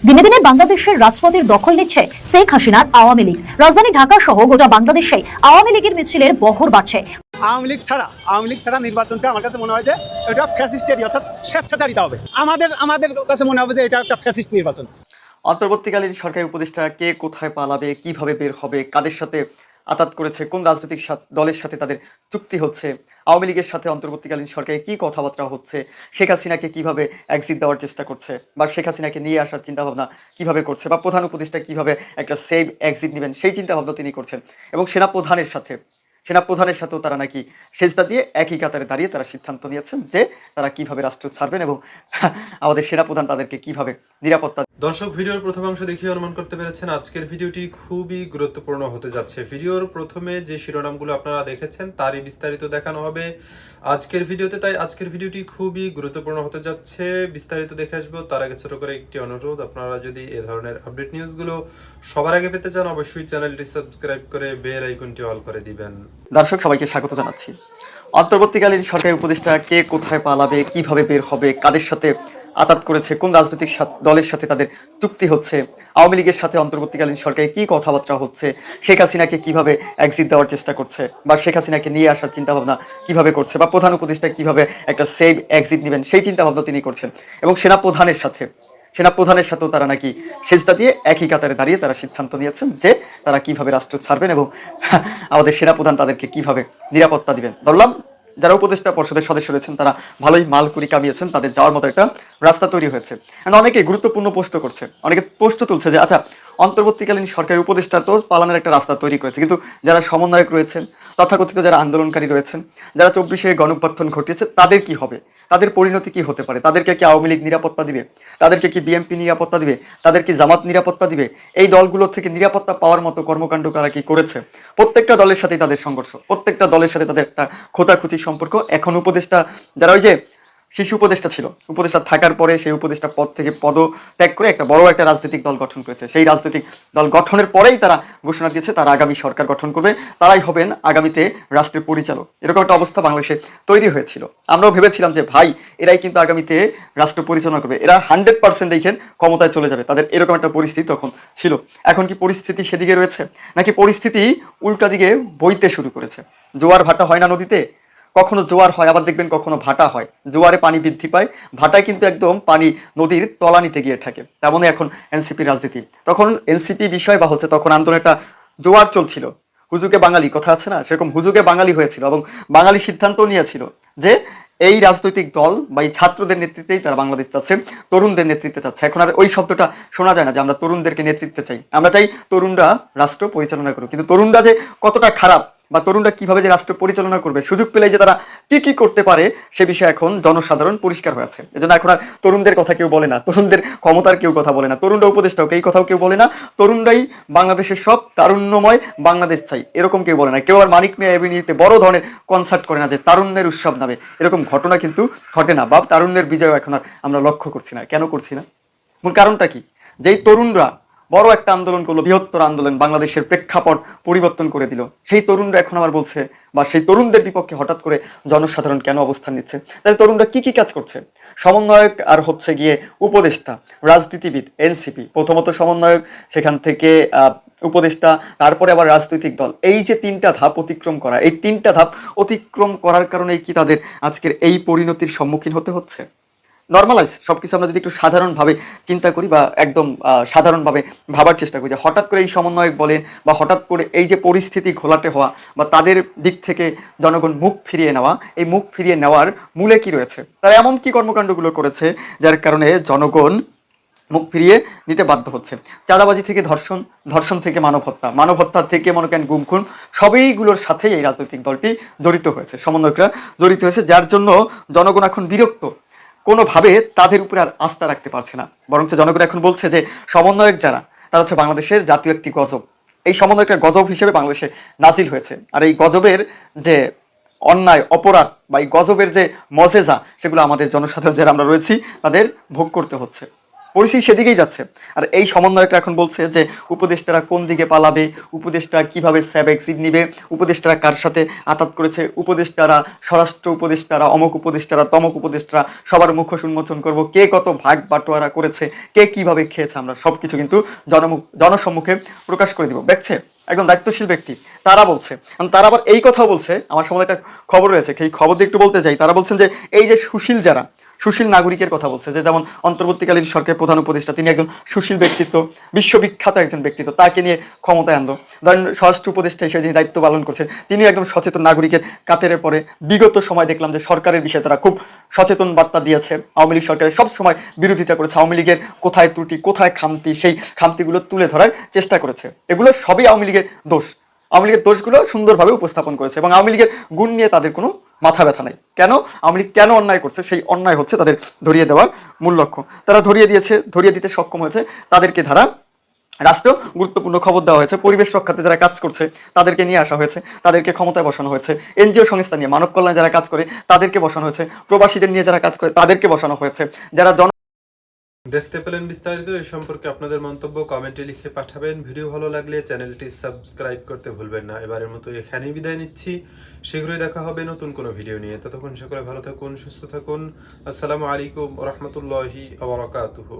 দিনে দিনে বাংলাদেশের রাজপথের দখল নিচ্ছে শেখ হাসিনার আওয়ামী লীগ। রাজধানী ঢাকা সহ গোটা বাংলাদেশে আওয়ামী লীগের মিছিলের বহর বাড়ছে। আওয়ামী লীগ ছাড়া নির্বাচনটা আমার কাছে মনে হয় যে এটা ফ্যাসিস্টেরই, অর্থাৎ স্বেচ্ছাচারিতা হবে। আমাদের কাছে মনে হবে যে এটা একটা ফ্যাসিস্ট নির্বাচন। অন্তর্বর্তীকালীন সরকারি উপদেষ্টা কে কোথায় পালাবে, কিভাবে বের হবে, কাদের সাথে আতাত করেছে, কোন রাজনৈতিক দলের সাথে তাদের চুক্তি হচ্ছে, আওয়ামী লীগের সাথে অন্তর্বর্তীকালীন সরকারে কি কথাবার্তা হচ্ছে, শেখ হাসিনাকে কিভাবে এক্সিট দেওয়ার চেষ্টা করছে বা শেখ হাসিনাকে নিয়ে আসার চিন্তাভাবনা কিভাবে করছে, বা প্রধান উপদেষ্টা কিভাবে একটা সেভ এক্সিট নেবেন সেই চিন্তাভাবনা তিনি করছেন। এবং সেনাপ্রধানের সাথেও তারা নাকি সেজদা দিয়ে একই কাতারে দাঁড়িয়ে তারা সিদ্ধান্ত নিয়েছেন যে তারা কিভাবে রাষ্ট্র ছাড়বেন এবং আমাদের সেনাপ্রধান তাদেরকে কিভাবে নিরাপত্তা। দর্শক, ভিডিওর প্রথম অংশ দেখিয়ে অনুমান করতে পেরেছেন আজকের ভিডিওটি খুবই গুরুত্বপূর্ণ হতে যাচ্ছে। ভিডিওর প্রথমে যে শিরোনামগুলো আপনারা দেখেছেন তারই বিস্তারিত দেখানো হবে আজকের ভিডিওতে, তাই আজকের ভিডিওটি খুবই গুরুত্বপূর্ণ হতে যাচ্ছে। বিস্তারিত দেখে আসবো তার আগে ছোট করে একটি অনুরোধ, আপনারা যদি এ ধরনের আপডেট নিউজগুলো সবার আগে পেতে চান অবশ্যই চ্যানেলটি সাবস্ক্রাইব করে বেল আইকনটি অল করে দিবেন। দর্শক, সবাইকে স্বাগত জানাচ্ছি। অন্তর্বর্তীকালীন সরকারি উপদেষ্টা কে কোথায় পালাবে, কিভাবে বের হবে, কাদের সাথে আতাত করেছে, কোন রাজনৈতিক দলের সাথে তাদের চুক্তি হচ্ছে, আওয়ামী লীগের সাথে অন্তর্বর্তীকালীন সরকারে কি কথাবার্তা হচ্ছে, শেখ হাসিনাকে কিভাবে এক্সিট দেওয়ার চেষ্টা করছে বা শেখ হাসিনাকে নিয়ে আসার চিন্তাভাবনা কিভাবে করছে, বা প্রধান উপদেষ্টা কিভাবে একটা সেভ এক্সিট নেবেন সেই চিন্তাভাবনা তিনি করছেন। এবং সেনাপ্রধানের সাথেও তারা নাকি সেজদা দিয়ে একই কাতারে দাঁড়িয়ে তারা সিদ্ধান্ত নিয়েছেন যে তারা কিভাবে রাষ্ট্র ছাড়বেন এবং আমাদের সেনাপ্রধান তাদেরকে কিভাবে নিরাপত্তা দিবেন। ধরলাম যারা উপদেষ্টা পরিষদের সদস্য রয়েছেন তারা ভালোই মালকুড়ি কামিয়েছেন, তাদের যাওয়ার মতো একটা রাস্তা তৈরি হয়েছে। অনেকে গুরুত্বপূর্ণ পোস্ট করছে, অনেকে পোস্ট তুলছে যে আচ্ছা, অন্তর্বর্তীকালীন সরকারি উপদেষ্টা তো পালানোর একটা রাস্তা তৈরি করেছে, কিন্তু যারা সমন্বয়ক রয়েছেন, তথাকথিত যারা আন্দোলনকারী রয়েছেন, যারা 24-এ গণঅভ্যুত্থান ঘটিয়েছে, তাদের কি হবে, তাদের পরিণতি কি হতে পারে? তাদেরকে কি আওয়ামী লীগ নিরাপত্তা দিবে? তাদেরকে কি বিএনপি নিরাপত্তা দিবে? তাদের কি জামাত নিরাপত্তা দিবে? এই দলগুলো থেকে নিরাপত্তা পাওয়ার মতো কর্মকাণ্ড কারা কি করেছে? প্রত্যেকটা দলের সাথেই তাদের সংঘর্ষ, প্রত্যেকটা দলের সাথে তাদের একটা খোঁচাখুচি সম্পর্ক। এখন উপদেষ্টা যারা ওই যে শিশু উপদেষ্টা ছিল, উপদেষ্টা থাকার পরে সেই উপদেষ্টা পদ থেকে পদত্যাগ করে একটা বড় একটা রাজনৈতিক দল গঠন করেছে। সেই রাজনৈতিক দল গঠনের পরেই তারা ঘোষণা দিয়েছে তারা আগামী সরকার গঠন করবে, তারাই হবেন আগামীতে রাষ্ট্রের পরিচালক। এরকম একটা অবস্থা বাংলাদেশে তৈরি হয়েছিল। আমরাও ভেবেছিলাম যে ভাই, এরাই কিন্তু আগামীতে রাষ্ট্র পরিচালনা করবে, এরা 100% দেখেন ক্ষমতায় চলে যাবে, তাদের এরকম একটা পরিস্থিতি তখন ছিল। এখন কি পরিস্থিতি সেদিকে রয়েছে, নাকি পরিস্থিতি উল্টা দিকে বইতে শুরু করেছে? জোয়ার ভাটা হয় না নদীতে, কখনো জোয়ার হয়, আবার দেখবেন কখনো ভাটা হয়। জোয়ারে পানি বৃদ্ধি পায়, ভাটায় কিন্তু একদম পানি নদীর তলানিতে গিয়ে থাকে। তেমনই এখন এনসিপি রাজনীতি। তখন এনসিপি বিষয় বা হচ্ছে তখন আন্দোলন একটা জোয়ার চলছিল, হুজুকে বাঙালি কথা আছে না, সেরকম হুজুকে বাঙালি হয়েছিল এবং বাঙালি সিদ্ধান্ত নিয়েছিল যে এই রাজনৈতিক দল বা এই ছাত্রদের নেতৃত্বেই তারা বাংলাদেশ চাচ্ছে, তরুণদের নেতৃত্বে চাচ্ছে। এখন আর ওই শব্দটা শোনা যায় না যে আমরা তরুণদেরকে নেতৃত্বে চাই, আমরা চাই তরুণরা রাষ্ট্র পরিচালনা করুক। কিন্তু তরুণরা যে কতটা খারাপ বা তরুণরা কিভাবে যে রাষ্ট্র পরিচালনা করবে, সুযোগ পেলে যে তারা কি কি করতে পারে সে বিষয়ে এখন জনসাধারণ পরিষ্কার হয়ে আছে। এজন্য এখন আর তরুণদের কথা কেউ বলে না, তরুণদের ক্ষমতার কেউ কথা বলে না, তরুণরা উপদেষ্টাও এই কথাও কেউ বলে না। তরুণরাই বাংলাদেশের সব তারুণ্যময় বাংলাদেশ চাই এরকম কেউ বলে না। কেউ আর মানিক মিয়া এভিনিউতে বড় ধরনের কনসার্ট করে না যে তারুণ্যের উৎসব নামে, এরকম ঘটনা কিন্তু ঘটে না। বা তারুণ্যের বিজয় এখন আর আমরা লক্ষ্য করছি না। কেন করছি না? মূল কারণটা কি? যেই তরুণরা বড় একটা আন্দোলন করলো, বৃহত্তর আন্দোলন, বাংলাদেশের প্রেক্ষাপট পরিবর্তন করে দিল, সেই তরুণরা এখন আবার বলছে বা সেই তরুণদের বিপক্ষে হঠাৎ করে জনসাধারণ কেন অবস্থান নিচ্ছে? তাহলে তরুণরা কি কি কাজ করছে? সমন্বয়ক আর হচ্ছে গিয়ে উপদেষ্টা, রাজনীতিবিদ, এনসিপি, প্রথমত সমন্বয়ক, সেখান থেকে উপদেষ্টা, তারপরে আবার রাজনৈতিক দল, এই যে 3টা ধাপ অতিক্রম করা, এই 3টা ধাপ অতিক্রম করার কারণেই কি তাদের আজকের এই পরিণতির সম্মুখীন হতে হচ্ছে? নর্মালাইজ সবকিছু আমরা যদি একটু সাধারণভাবে চিন্তা করি বা একদম সাধারণভাবে ভাবার চেষ্টা করি যে হঠাৎ করে এই সমন্বয়ক বলেন বা হঠাৎ করে এই যে পরিস্থিতি ঘোলাটে হওয়া বা তাদের দিক থেকে জনগণ মুখ ফিরিয়ে নেওয়া, এই মুখ ফিরিয়ে নেওয়ার মূলে কি রয়েছে? তারা এমন কি কর্মকাণ্ডগুলো করেছে যার কারণে জনগণ মুখ ফিরিয়ে নিতে বাধ্য হচ্ছে? চাঁদাবাজি থেকে ধর্ষণ, ধর্ষণ থেকে মানব হত্যা, মানব হত্যা থেকে মনে করেন গুম খুন, সবইগুলোর সাথেই এই রাজনৈতিক দলটি জড়িত হয়েছে, সমন্বয়করা জড়িত হয়েছে, যার জন্য জনগণ এখন বিরক্ত, কোনোভাবে তাদের উপরে আর আস্থা রাখতে পারছে না। বরঞ্চ জনগণ এখন বলছে যে সমন্বয়ক যারা, তারা হচ্ছে বাংলাদেশের জাতীয় একটি গজব, এই সমন্বয়কটা গজব হিসেবে বাংলাদেশে নাজিল হয়েছে। আর এই গজবের যে অন্যায় অপরাধ বা এই গজবের যে মজেজা, সেগুলো আমাদের জনসাধারণ যারা আমরা রয়েছি তাদের ভোগ করতে হচ্ছে। পরিস্থিতি সেদিকেই যাচ্ছে। আর এই সমন্বয়করা এখন বলছে যে উপদেষ্টারা কোন দিকে পালাবে, উপদেষ্টা কিভাবে স্যাব এক্সিট নিবে, উপদেষ্টারা কার সাথে আতাত করেছে, উপদেষ্টারা স্বরাষ্ট্র উপদেষ্টারা অমক উপদেষ্টারা তমক উপদেষ্টারা সবার মুখোশ উন্মোচন করব, কে কত ভাগ বাটোয়ারা করেছে, কে কিভাবে খেয়েছে, আমরা সবকিছু কিন্তু জনসম্মুখে প্রকাশ করে দিব। দেখছে একদম দায়িত্বশীল ব্যক্তি তারা বলছে, তারা আবার এই কথাও বলছে, আমার সময় একটা খবর রয়েছে, সেই খবর দিয়ে একটু বলতে চাই। তারা বলছেন যে এই যে সুশীল যারা, সুশীল নাগরিকের কথা বলছে, যে যেমন অন্তর্বর্তীকালীন সরকারের প্রধান উপদেষ্টা, তিনি একজন সুশীল ব্যক্তিত্ব, বিশ্ববিখ্যাত একজন ব্যক্তিত্ব, তাকে নিয়ে ক্ষমতায় আনলো। ধরেন স্বরাষ্ট্র উপদেষ্টা হিসেবে যিনি দায়িত্ব পালন করছেন, তিনি একদম সচেতন নাগরিকের কাতারে পড়ে। বিগত সময় দেখলাম যে সরকারের বিষয়ে তারা খুব সচেতন বার্তা দিয়েছে। আওয়ামী লীগ সরকারের সব সময় বিরোধিতা করেছে, আওয়ামী লীগের কোথায় ত্রুটি কোথায় খামতি সেই খামতিগুলো তুলে ধরার চেষ্টা করেছে। এগুলো সবই আওয়ামী লীগের দোষ, আওয়ামী লীগের দোষগুলো সুন্দরভাবে উপস্থাপন করেছে এবং আওয়ামী লীগের গুণ নিয়ে তাদের কোনো মাথা ব্যথা নাই। কেন আওয়ামী লীগ কেন অন্যায় করছে, সেই অন্যায় হচ্ছে তাদের ধরিয়ে দেওয়ার মূল লক্ষ্য। তারা ধরিয়ে দিতে সক্ষম হয়েছে। তাদেরকে রাষ্ট্র গুরুত্বপূর্ণ খবর দেওয়া হয়েছে। পরিবেশ রক্ষাতে যারা কাজ করছে তাদেরকে নিয়ে আসা হয়েছে, তাদেরকে ক্ষমতায় বসানো হয়েছে। এনজিও সংস্থা নিয়ে মানব কল্যাণে যারা কাজ করে তাদেরকে বসানো হয়েছে। প্রবাসীদের নিয়ে যারা কাজ করে তাদেরকে বসানো হয়েছে। যারা দেখতে পেলেন বিস্তারিত। এই সম্পর্কে আপনাদের মন্তব্য কমেন্টে লিখে পাঠাবেন। ভিডিও ভালো লাগলে চ্যানেলটি সাবস্ক্রাইব করতে ভুলবেন না। এবারের মতো এখানেই বিদায় নিচ্ছি, শীঘ্রই দেখা হবে নতুন কোনো ভিডিও নিয়ে। ততক্ষণ সকলে ভালো থাকুন, সুস্থ থাকুন। আসসালামু আলাইকুম ওয়া রাহমাতুল্লাহি ওয়া বারাকাতুহু।